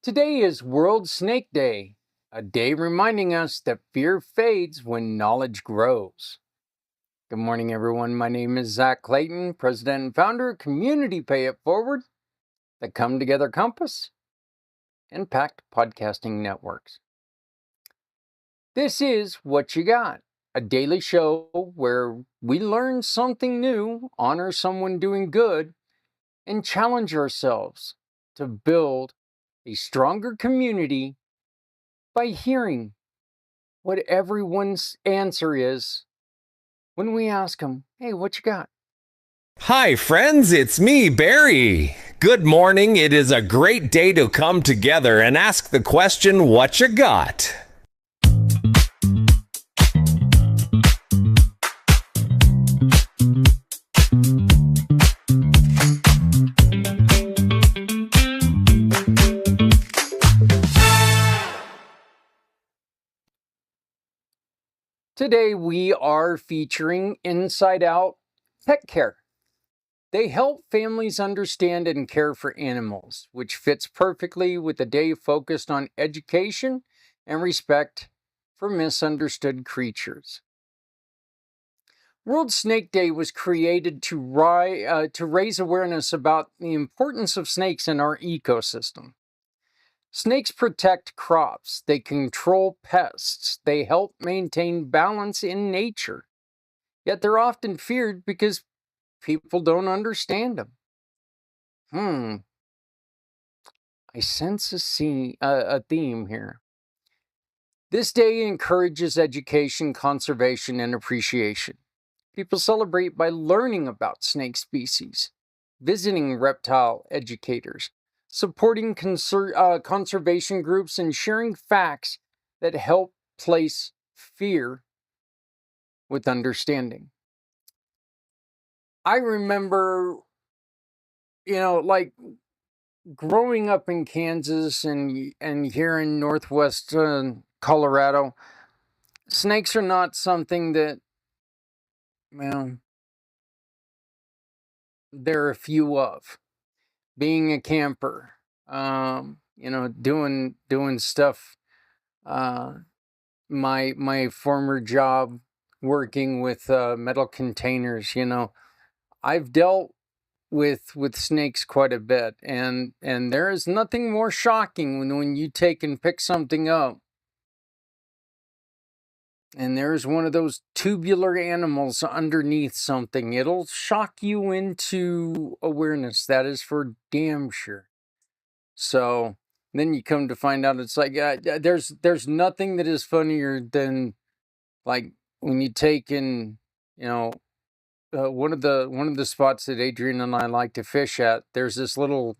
Today is World Snake Day, a day reminding us that fear fades when knowledge grows. Good morning, everyone. My name is Zak Clayton, President and founder of Community Pay It Forward, the Come Together Compass, and Pact Podcasting Networks. This is Whatcha Got, a daily show where we learn something new, honor someone doing good, and challenge ourselves to build a stronger community by hearing what everyone's answer is when we ask them, hey, what you got? Hi, friends, it's me, Barry. Good morning. It is a great day to come together and ask the question, what you got? Today we are featuring Inside Out Pet Care. They help families understand and care for animals, which fits perfectly with a day focused on education and respect for misunderstood creatures. World Snake Day was created to raise awareness about the importance of snakes in our ecosystem. Snakes protect crops, they control pests, they help maintain balance in nature. Yet they're often feared because people don't understand them. I sense a theme here. This day encourages education, conservation, and appreciation. People celebrate by learning about snake species, visiting reptile educators, supporting conservation groups, and sharing facts that help place fear with understanding. I remember, like growing up in Kansas and here in Northwest Colorado, snakes are not something that, well, there are a few of. Being a camper, doing stuff. My former job, working with metal containers. I've dealt with snakes quite a bit, and there is nothing more shocking when you take and pick something up, and there's one of those tubular animals underneath something. It'll shock you into awareness. That is for damn sure. So then you come to find out it's like there's nothing that is funnier than like when you take in one of the spots that Adrian and I like to fish at. There's this little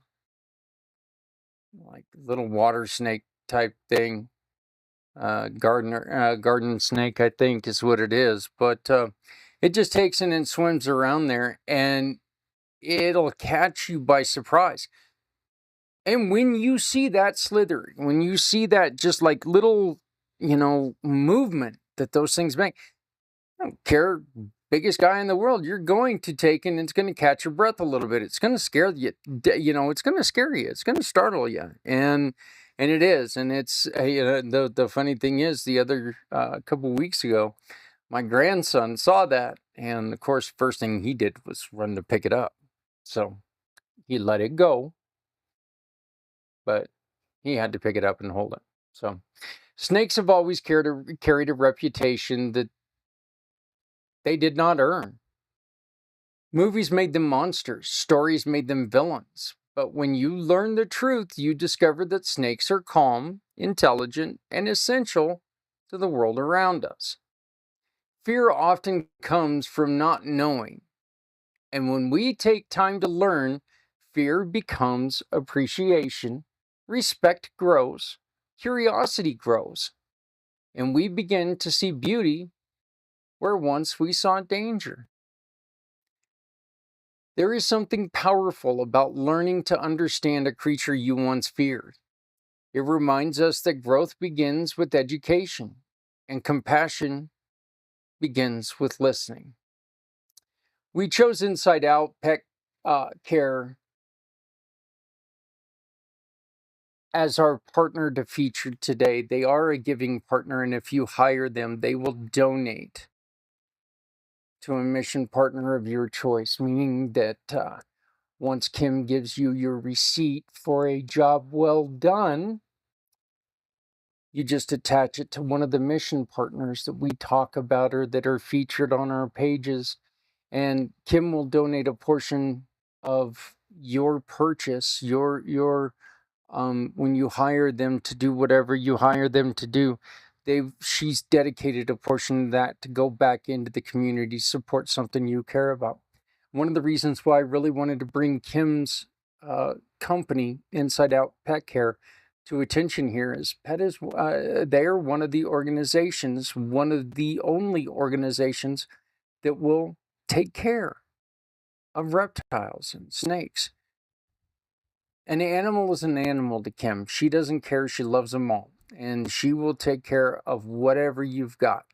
water snake type thing, garden snake, I think is what it is. But it just takes in and swims around there, and it'll catch you by surprise. And when you see that slither, when you see that just like little, movement that those things make, I don't care, biggest guy in the world, you're going to take and it's going to catch your breath a little bit. It's going to scare you, it's going to scare you. It's going to startle you. And it is. And it's, the funny thing is the other couple weeks ago, my grandson saw that. And of course, first thing he did was run to pick it up. So he let it go, but he had to pick it up and hold it. So snakes have always carried a reputation that they did not earn. Movies made them monsters, stories made them villains. But when you learn the truth, you discover that snakes are calm, intelligent, and essential to the world around us. Fear often comes from not knowing. And when we take time to learn, fear becomes appreciation, respect grows, curiosity grows, and we begin to see beauty where once we saw danger. There is something powerful about learning to understand a creature you once feared. It reminds us that growth begins with education, and compassion begins with listening. We chose Inside Out Pet Care as our partner to feature today. They are a giving partner, and if you hire them, they will donate to a mission partner of your choice, meaning that once Kim gives you your receipt for a job well done, you just attach it to one of the mission partners that we talk about or that are featured on our pages, and Kim will donate a portion of your purchase, your when you hire them to do whatever you hire them to do. She's dedicated a portion of that to go back into the community, support something you care about. One of the reasons why I really wanted to bring Kim's company, Inside Out Pet Care, to attention here is they're one of the organizations, one of the only organizations that will take care of reptiles and snakes. An animal is an animal to Kim. She doesn't care. She loves them all. And she will take care of whatever you've got.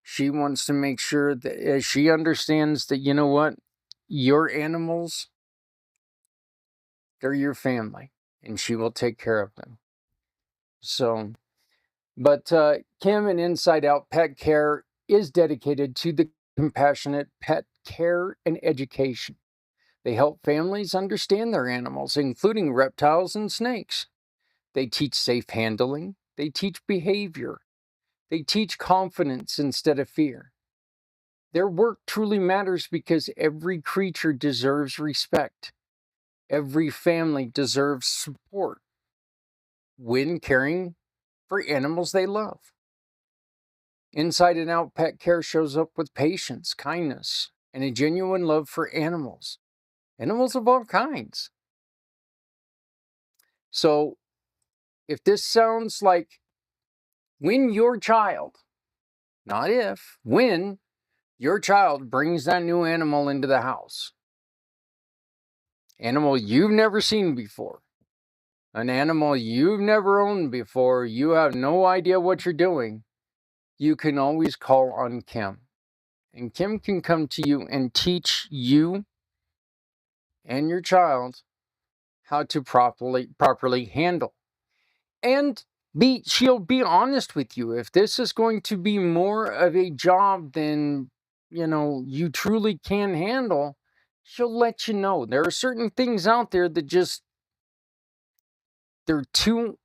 She wants to make sure that she understands that, you know what? Your animals, they're your family. And she will take care of them. So, but Kim and Inside Out Pet Care is dedicated to the compassionate pet care and education. They help families understand their animals, including reptiles and snakes. They teach safe handling. They teach behavior. They teach confidence instead of fear. Their work truly matters because every creature deserves respect. Every family deserves support when caring for animals they love. Inside and Out Pet Care shows up with patience, kindness, and a genuine love for animals. Animals of all kinds. So, if this sounds like when your child, not if, when your child brings that new animal into the house, animal you've never seen before, an animal you've never owned before, you have no idea what you're doing, you can always call on Kim. And Kim can come to you and teach you and your child how to properly handle. And she'll be honest with you. If this is going to be more of a job than, you truly can handle, she'll let you know. There are certain things out there that they're too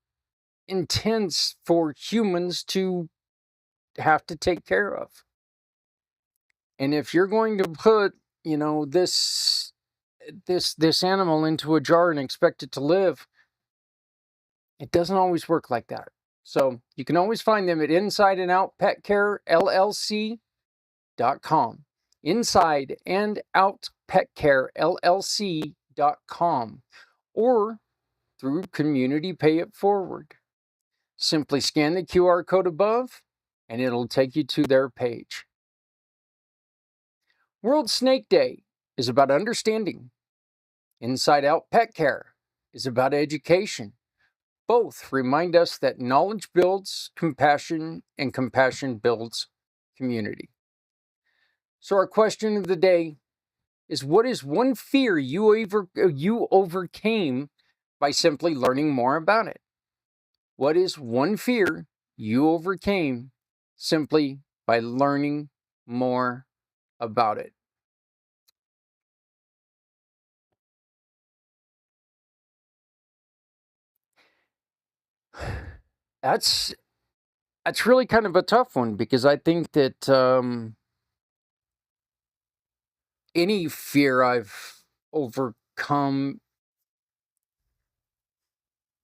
intense for humans to have to take care of. And if you're going to put, this animal into a jar and expect it to live, it doesn't always work like that. So you can always find them at InsideAndOutPetCareLLC.com. InsideAndOutPetCareLLC.com. Or through Community Pay It Forward. Simply scan the QR code above and it'll take you to their page. World Snake Day is about understanding. Inside Out Pet Care is about education. Both remind us that knowledge builds compassion and compassion builds community. So our question of the day is, what is one fear you overcame by simply learning more about it? What is one fear you overcame simply by learning more about it? That's really kind of a tough one, because I think that any fear I've overcome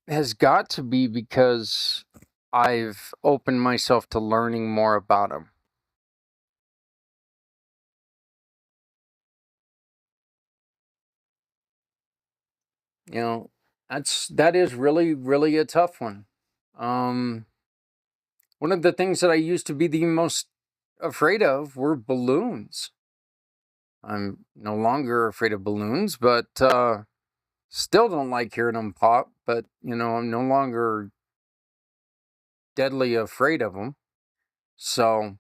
has got to be because I've opened myself to learning more about them. That is really, really a tough one. One of the things that I used to be the most afraid of were balloons. I'm no longer afraid of balloons, but still don't like hearing them pop. But, I'm no longer deadly afraid of them. So,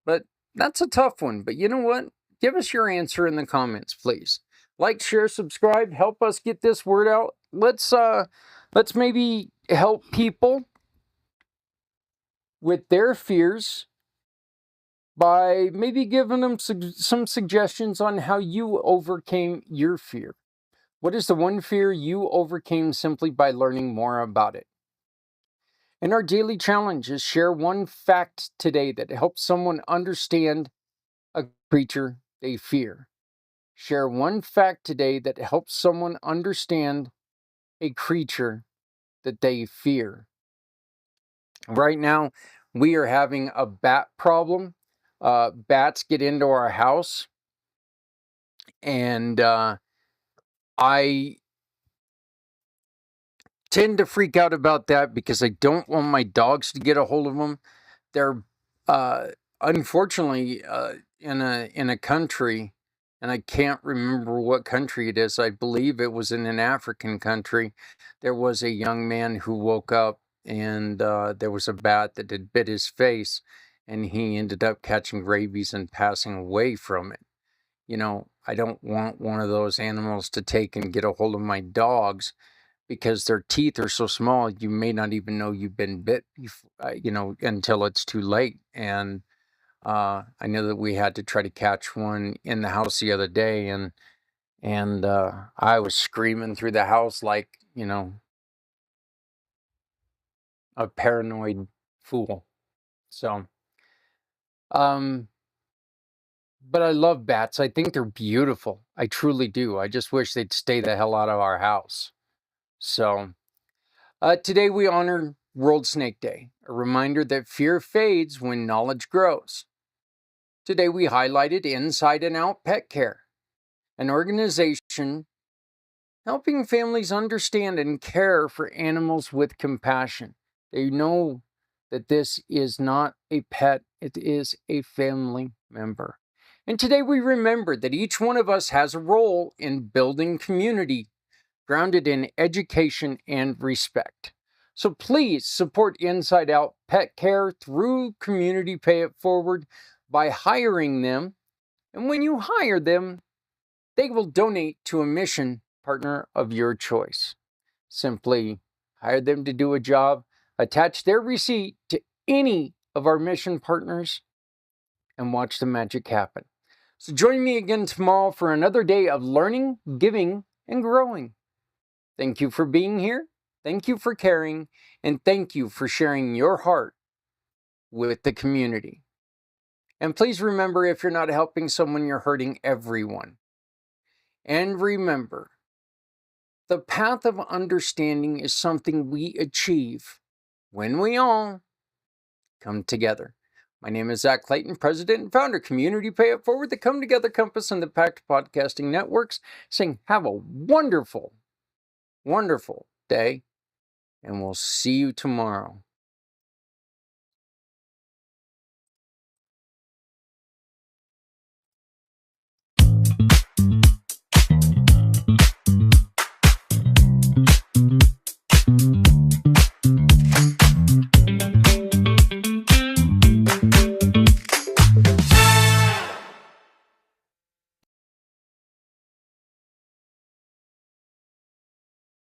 but that's a tough one. But you know what? Give us your answer in the comments, please. Like, share, subscribe, help us get this word out. Let's Let's maybe help people with their fears by maybe giving them some suggestions on how you overcame your fear. What is the one fear you overcame simply by learning more about it? And our daily challenge is share one fact today that helps someone understand a creature they fear. Share one fact today that helps someone understand a creature that they fear. Right now, we are having a bat problem. Bats get into our house, and I tend to freak out about that because I don't want my dogs to get a hold of them. They're unfortunately in a country, and I can't remember what country it is. I believe it was in an African country. There was a young man who woke up, and there was a bat that had bit his face, and he ended up catching rabies and passing away from it. You know, I don't want one of those animals to take and get a hold of my dogs because their teeth are so small, you may not even know you've been bit, until it's too late. And I know that we had to try to catch one in the house the other day, and I was screaming through the house like, a paranoid fool. So, but I love bats. I think they're beautiful. I truly do. I just wish they'd stay the hell out of our house. So, today we honor World Snake Day, a reminder that fear fades when knowledge grows. Today we highlighted Inside and Out Pet Care, an organization helping families understand and care for animals with compassion. They know that this is not a pet, it is a family member. And today we remember that each one of us has a role in building community grounded in education and respect. So please support Inside Out Pet Care through Community Pay It Forward by hiring them. And when you hire them, they will donate to a mission partner of your choice. Simply hire them to do a job, attach their receipt to any of our mission partners, and watch the magic happen. So join me again tomorrow for another day of learning, giving, and growing. Thank you for being here. Thank you for caring. And thank you for sharing your heart with the community. And please remember, if you're not helping someone, you're hurting everyone. And remember, the path of understanding is something we achieve when we all come together. My name is Zak Clayton, President and Founder, Community Pay It Forward, the Come Together Compass and the Pact Podcasting Networks, saying have a wonderful, wonderful day, and we'll see you tomorrow.